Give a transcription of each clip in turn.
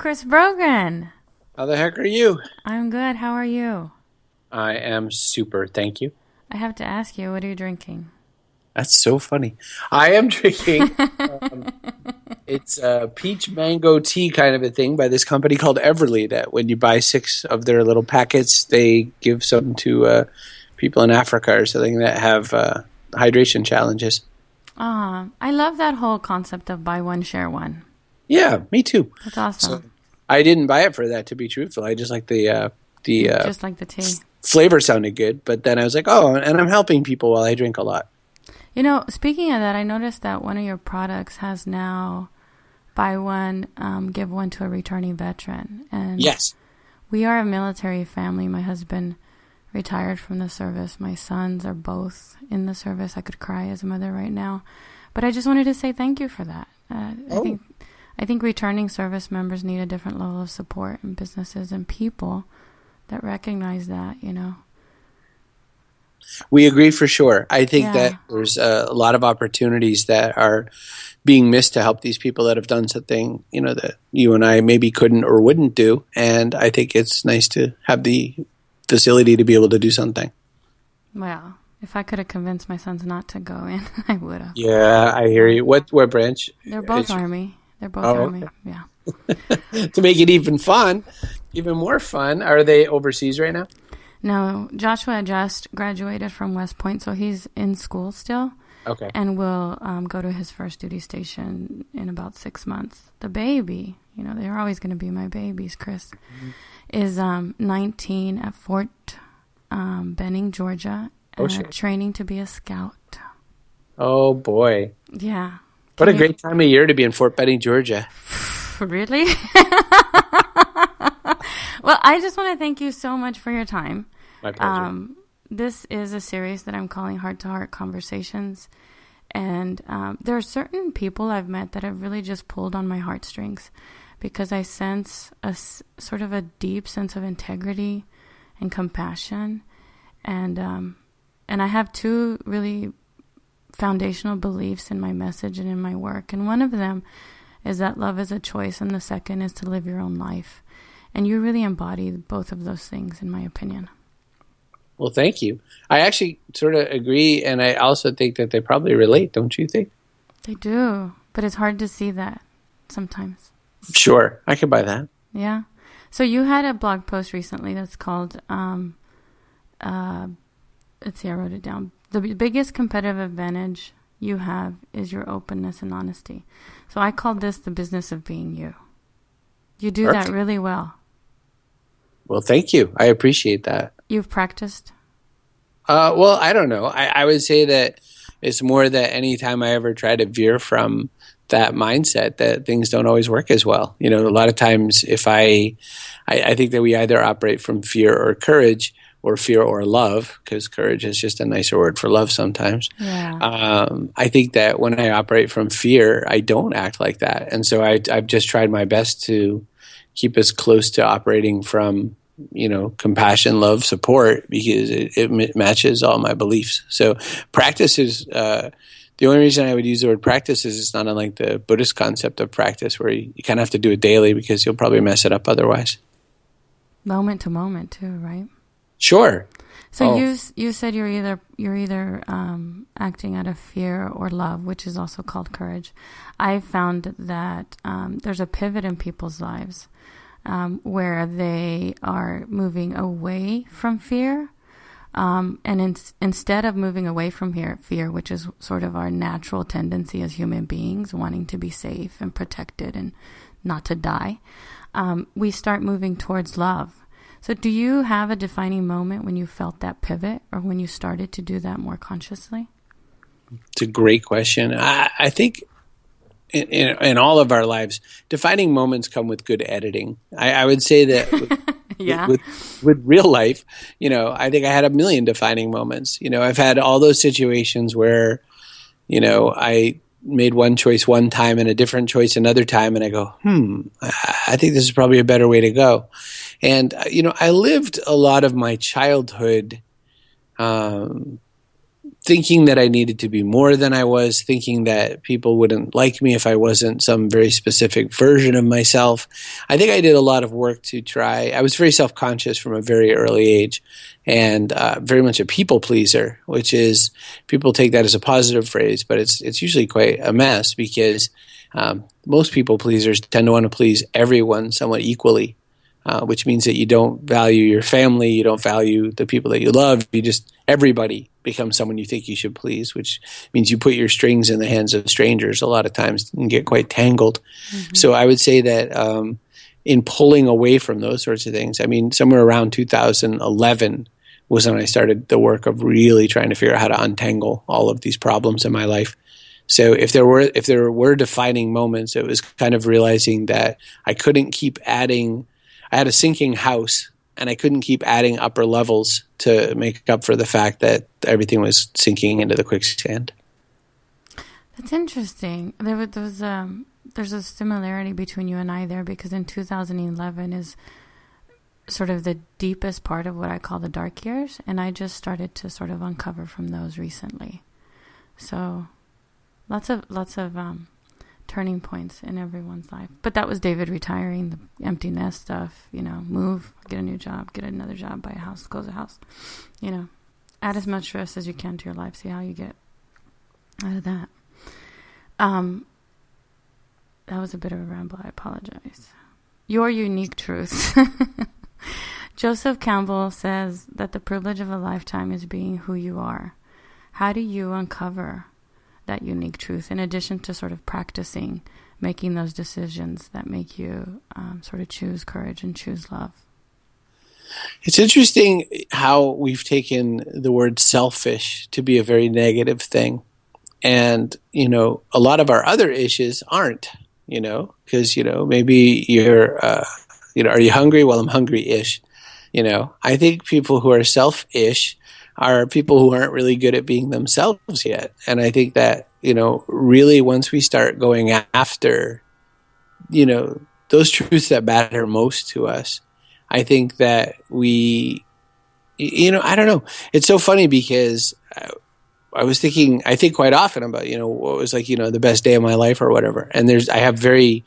Chris Brogan. How the heck are you? I'm good. How are you? I am super, thank you. I have to ask you, what are you drinking? That's so funny. I am drinking, it's a peach mango tea kind of a thing by this company called Everly that when you buy 6 of their little packets, they give some to people in Africa or something that have hydration challenges. I love that whole concept of buy one, share one. Yeah, me too. That's awesome. So, I didn't buy it for that, to be truthful. I just like just like the tea. Flavor sounded good, but then I was like, oh, and I'm helping people while I drink a lot. You know, speaking of that, I noticed that one of your products has now buy one, give one to a returning veteran. And yes. We are a military family. My husband retired from the service. My sons are both in the service. I could cry as a mother right now. But I just wanted to say thank you for that. I think returning service members need a different level of support in businesses and people that recognize that, you know. We agree for sure. I think that there's a lot of opportunities that are being missed to help these people that have done something, you know, that you and I maybe couldn't or wouldn't do. And I think it's nice to have the facility to be able to do something. Well, if I could have convinced my sons not to go in, I would have. Yeah, I hear you. What branch? They're both Army. They're both Army. Okay. Yeah. To make it even more fun, are they overseas right now? No, Joshua just graduated from West Point, so he's in school still. Okay. And will go to his first duty station in about 6 months. The baby, you know, they're always going to be my babies, Chris, is 19 at Fort Benning, Georgia, training to be a scout. Oh, boy. Yeah. What a great time of year to be in Fort Benning, Georgia. Really? Well, I just want to thank you so much for your time. My pleasure. This is a series that I'm calling Heart-to-Heart Conversations. And there are certain people I've met that have really just pulled on my heartstrings because I sense a sort of a deep sense of integrity and compassion. And I have 2 really foundational beliefs in my message and in my work. And one of them is that love is a choice, and the second is to live your own life. And you really embody both of those things, in my opinion. Well, thank you. I actually sort of agree, and I also think that they probably relate, don't you think? They do, but it's hard to see that sometimes. Sure, I can buy that. Yeah. So you had a blog post recently that's called, let's see, I wrote it down. The biggest competitive advantage you have is your openness and honesty. So I called this the business of being you. You do that really well. Well, thank you. I appreciate that. You've practiced? Well, I don't know. I would say that it's more that anytime I ever try to veer from that mindset, that things don't always work as well. You know, a lot of times if I think that we either operate from fear or courage, or fear or love, because courage is just a nicer word for love sometimes. Yeah. I think that when I operate from fear, I don't act like that. And so I've just tried my best to keep us close to operating from, you know, compassion, love, support, because it matches all my beliefs. So practice is the only reason I would use the word practice is it's not unlike the Buddhist concept of practice, where you kind of have to do it daily because you'll probably mess it up otherwise. Moment to moment too, right? Sure. So you said you're either acting out of fear or love, which is also called courage. I found that there's a pivot in people's lives where they are moving away from fear, and instead of moving away from fear, which is sort of our natural tendency as human beings, wanting to be safe and protected and not to die, we start moving towards love. So do you have a defining moment when you felt that pivot or when you started to do that more consciously? It's a great question. I think in all of our lives, defining moments come with good editing. I would say that with real life, you know, I think I had a million defining moments. You know, I've had all those situations where, you know, I made one choice one time and a different choice another time, and I go, I think this is probably a better way to go. And, you know, I lived a lot of my childhood thinking that I needed to be more than I was, thinking that people wouldn't like me if I wasn't some very specific version of myself. I think I did a lot of work to try. I was very self-conscious from a very early age, and very much a people pleaser, which is, people take that as a positive phrase, but it's usually quite a mess, because most people pleasers tend to want to please everyone somewhat equally. Which means that you don't value your family, you don't value the people that you love, everybody becomes someone you think you should please, which means you put your strings in the hands of strangers a lot of times and get quite tangled. Mm-hmm. So I would say that in pulling away from those sorts of things, I mean, somewhere around 2011 was when I started the work of really trying to figure out how to untangle all of these problems in my life. So if there were defining moments, it was kind of realizing that I couldn't keep adding. I had a sinking house, and I couldn't keep adding upper levels to make up for the fact that everything was sinking into the quicksand. That's interesting. There's a similarity between you and I there, because in 2011 is sort of the deepest part of what I call the dark years, and I just started to sort of uncover from those recently. So lots of turning points in everyone's life. But that was David retiring, the empty nest stuff, move, get a new job, get another job, buy a house, close a house, add as much stress as you can to your life, see how you get out of that. That was a bit of a ramble, I apologize. Your unique truth. Joseph Campbell says that the privilege of a lifetime is being who you are. How do you uncover that unique truth, in addition to sort of practicing making those decisions that make you sort of choose courage and choose love? It's interesting how we've taken the word selfish to be a very negative thing. And, a lot of our other issues aren't, because, maybe you're, are you hungry? Well, I'm hungry-ish. I think people who are selfish are people who aren't really good at being themselves yet. And I think that, really once we start going after, those truths that matter most to us, I think that we, I don't know. It's so funny because I think quite often about, what was like, the best day of my life or whatever. And I have very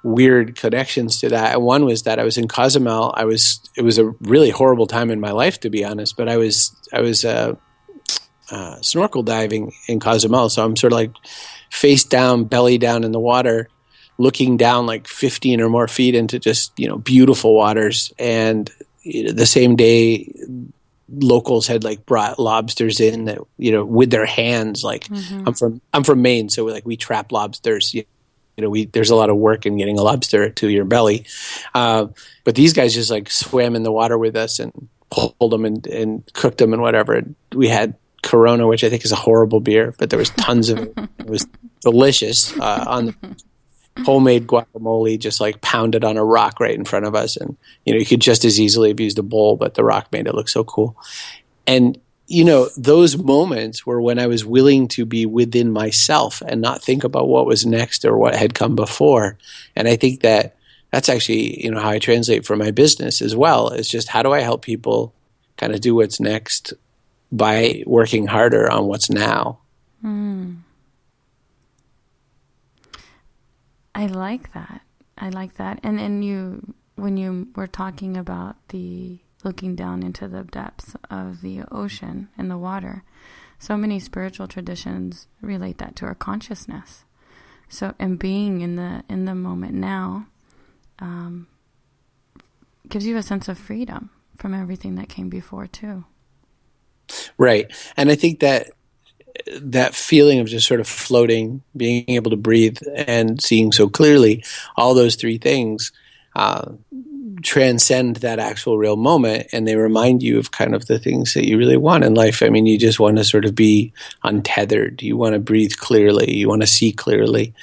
weird connections to that. And one was that I was in Cozumel. It was a really horrible time in my life, to be honest, but I was snorkel diving in Cozumel. So I'm sort of like face down, belly down in the water, looking down like 15 or more feet into just, beautiful waters. And the same day, locals had like brought lobsters in that, with their hands. Like mm-hmm. I'm from Maine, so we trap lobsters. There's a lot of work in getting a lobster to your belly. But these guys just like swam in the water with us and pulled them and cooked them and whatever. And we had Corona, which I think is a horrible beer, but there was tons of it. It was delicious on the homemade guacamole, just like pounded on a rock right in front of us. And, you could just as easily have used a bowl, but the rock made it look so cool. And those moments were when I was willing to be within myself and not think about what was next or what had come before. And I think that that's actually, how I translate for my business as well. It's just, how do I help people kind of do what's next by working harder on what's now? I like that. And when you were talking about the looking down into the depths of the ocean and the water, so many spiritual traditions relate that to our consciousness. So, and being in the moment now gives you a sense of freedom from everything that came before too. Right. And I think that feeling of just sort of floating, being able to breathe and seeing so clearly, all those three things transcend that actual real moment, and they remind you of kind of the things that you really want in life. I mean, you just want to sort of be untethered. You want to breathe clearly. You want to see clearly.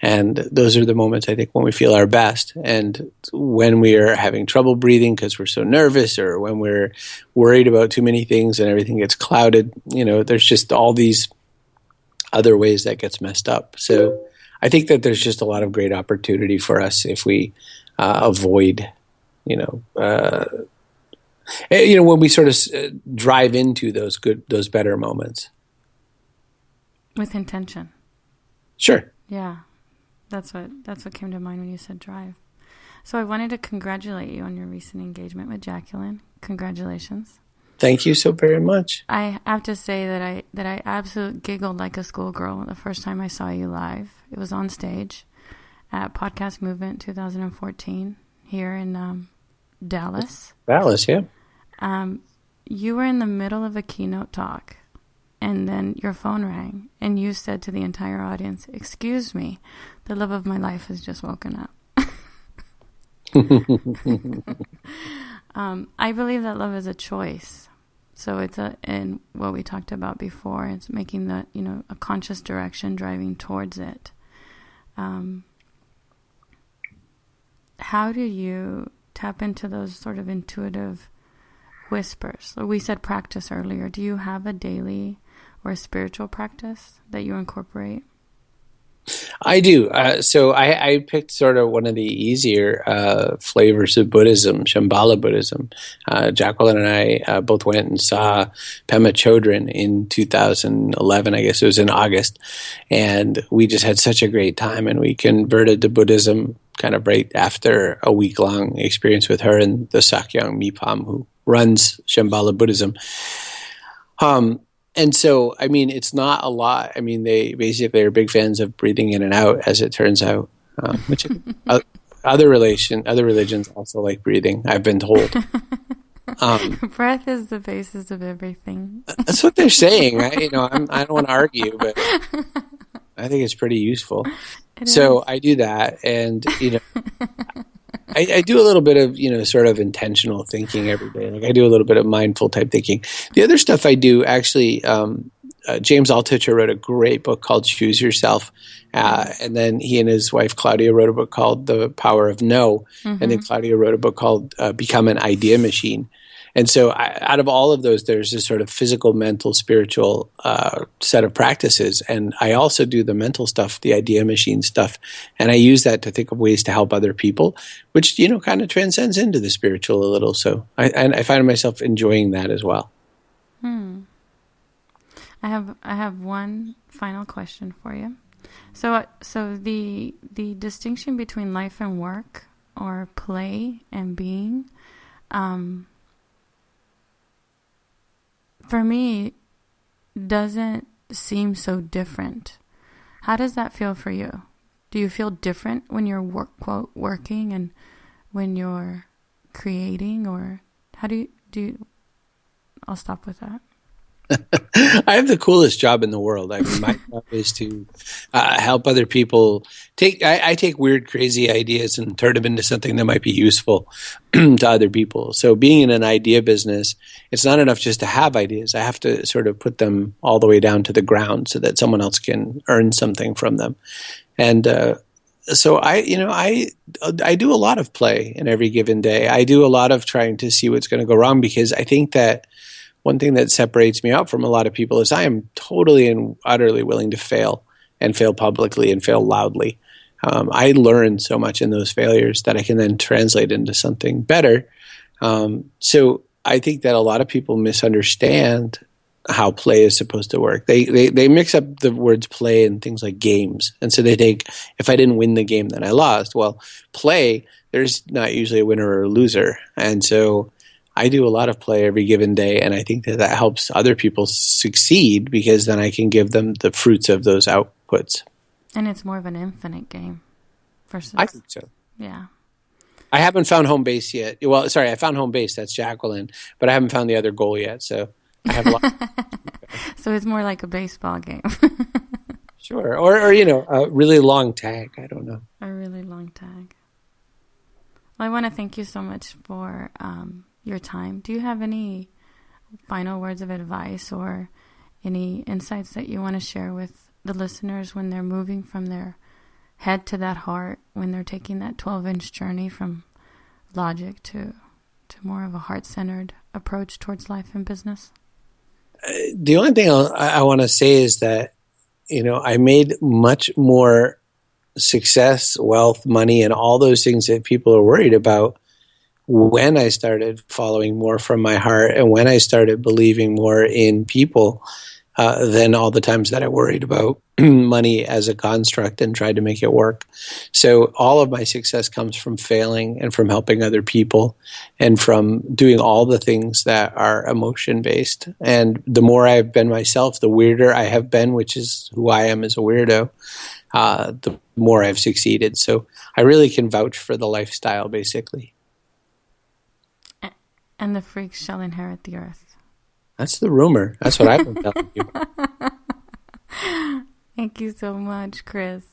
And those are the moments, I think, when we feel our best. And when we are having trouble breathing because we're so nervous, or when we're worried about too many things and everything gets clouded, there's just all these other ways that gets messed up. So I think that there's just a lot of great opportunity for us if we avoid, When we sort of drive into those better moments. With intention. Sure. Yeah. That's what came to mind when you said drive. So I wanted to congratulate you on your recent engagement with Jacqueline. Congratulations. Thank you so very much. I have to say that I absolutely giggled like a schoolgirl the first time I saw you live. It was on stage at Podcast Movement 2014 here in Dallas. Dallas, yeah. You were in the middle of a keynote talk, and then your phone rang, and you said to the entire audience, "Excuse me, the love of my life has just woken up." I believe that love is a choice. So it's and what we talked about before, it's making a conscious direction, driving towards it. How do you tap into those sort of intuitive whispers? So we said practice earlier. Do you have a daily or a spiritual practice that you incorporate? I do. So I picked sort of one of the easier flavors of Buddhism, Shambhala Buddhism. Jacqueline and I both went and saw Pema Chodron in 2011. I guess it was in August. And we just had such a great time. And we converted to Buddhism kind of right after a week-long experience with her and the Sakyong Mipam, who runs Shambhala Buddhism. And so, I mean, it's not a lot. I mean, they basically are big fans of breathing in and out, as it turns out, which other religions also like breathing, I've been told. Breath is the basis of everything. That's what they're saying. I don't want to argue, but I think it's pretty useful. So I do that, and I do a little bit of, sort of intentional thinking every day. Like I do a little bit of mindful type thinking. The other stuff I do, actually, James Altucher wrote a great book called Choose Yourself. And then he and his wife, Claudia, wrote a book called The Power of No. Mm-hmm. And then Claudia wrote a book called Become an Idea Machine. And so out of all of those, there's this sort of physical, mental, spiritual set of practices. And I also do the mental stuff, the idea machine stuff. And I use that to think of ways to help other people, which, kind of transcends into the spiritual a little. So I find myself enjoying that as well. I have one final question for you. So the distinction between life and work, or play and being, for me, doesn't seem so different. How does that feel for you? Do you feel different when you're working and when you're creating, or how do you I'll stop with that. I have the coolest job in the world. I mean, my job is to help other people I take weird, crazy ideas and turn them into something that might be useful to other people. So being in an idea business, it's not enough just to have ideas. I have to sort of put them all the way down to the ground so that someone else can earn something from them. And so I do a lot of play in every given day. I do a lot of trying to see what's going to go wrong, because I think that one thing that separates me out from a lot of people is I am totally and utterly willing to fail, and fail publicly and fail loudly. I learn so much in those failures that I can then translate into something better. So I think that a lot of people misunderstand how play is supposed to work. They mix up the words play and things like games. And so they think, if I didn't win the game, then I lost. Well, play, there's not usually a winner or a loser. And so I do a lot of play every given day, and I think that helps other people succeed, because then I can give them the fruits of those outputs. And it's more of an infinite game versus... I think so. Yeah. I haven't found home base yet. Well, sorry, I found home base. That's Jacqueline. But I haven't found the other goal yet, so I have a lot. So it's more like a baseball game. Sure. Or a really long tag. I don't know. A really long tag. Well, I want to thank you so much for... your time. Do you have any final words of advice or any insights that you want to share with the listeners when they're moving from their head to that heart, when they're taking that 12-inch journey from logic to more of a heart-centered approach towards life and business? The only thing I want to say is that, I made much more success, wealth, money, and all those things that people are worried about when I started following more from my heart and when I started believing more in people than all the times that I worried about money as a construct and tried to make it work. So all of my success comes from failing and from helping other people and from doing all the things that are emotion-based. And the more I've been myself, the weirder I have been, which is who I am as a weirdo, the more I've succeeded. So I really can vouch for the lifestyle, basically. And the freaks shall inherit the earth. That's the rumor. That's what I've been telling you. Thank you so much, Chris.